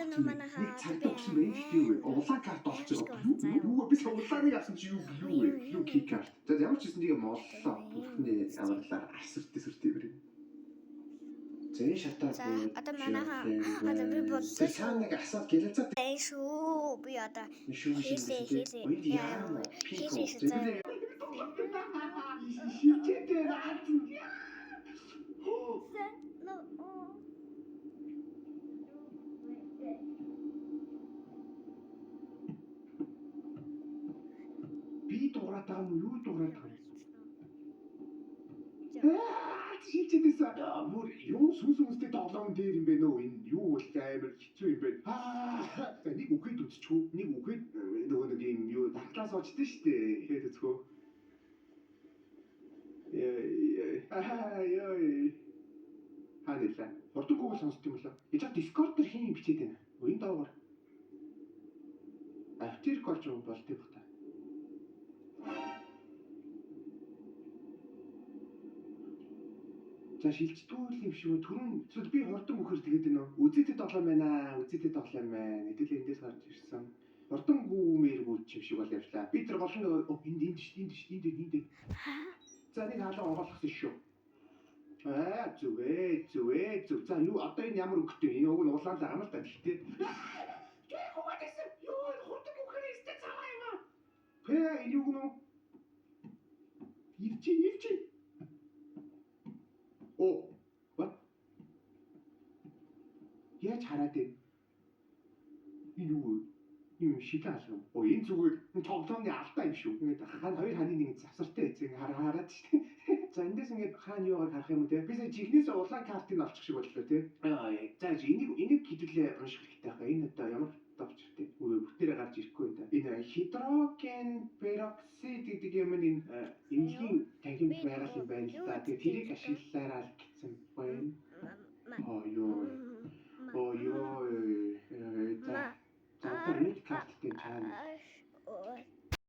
нэг цаг төгсөн байх юу вэ? Улаан карт олцоо. Юу би улааныг авсан чи юу вэ? Юу кей карт. За ямар ч гэсэн тийм моллоо. Бүхний амарлаар арсэртэй бэр. Зэн шатаа. За одоо манайхаа одоо би боллоо. Цааныг асаад гэлэлцээд. Шүү би одоо хийлээ. Яа. Хийлээ. Шийдээ наад. Би дуурайт байгаа юм юу дуурайт байгаа юм? Шийдээс мөр юу сүнстэй тоглоом дээр юм бэ нөө энэ юу бол амар хэцүү юм бэ? Нэг үхээд үтчихв. Нэг үхээд нөгөө нэг юм юу таглаас очдөө штэ. Ихэд үзхөө. Ханилаа. Хурдггүй сонсд юм болоо. Ячаа Discord дээр хин бичээд байна. Уян доогоор. Автир колж болт юм бата. За шилждгүүл юм шүү. Түрүүн би хурдан өгөхөр тэгээд байна уу? Үзэтэй тоглоом байна. Үзэтэй тоглоом байна. Хэдүүл эндээс гарч ирсэн. Хурдан гүмээргүй юм шиг бол явлаа. Би тэр голын энд. За нэг хаалга онгойлгосон шүү. Зүвээ. За юу одоо энэ ямар өгтөө? Энэ уг нь улаан лагам л та гэхдээ. Юу хурдан өгөхөр өстэй цаваа юм аа. Энэ юу гэнэ? Ивчи. Оо. What? Яаж хараад байна? Энэ юу? Юм шилэн алгам. Энэ зүгээр тоглоомны алдаа юм шүү. Ингээд хоёр ханийн нэг завсартай эцэг хараад шүү. За эндээс ингээд хаана юугаар харах юм те? Би сая жигнээс улаан картыг олчих шиг боллоо те. За энийг хэдүүлээ унших хэрэгтэй хаа. Энэ одоо ямар давчртэй. Бүтээрээ гарч ирэхгүй юм да. Энэ хидроген пероксид гэдэг юм энэ эмнэлгийн танхимд байгаа юм байна л да. Тэгээ тэрийг ашиглалаараа л гэсэн байна. За нэг картын цаана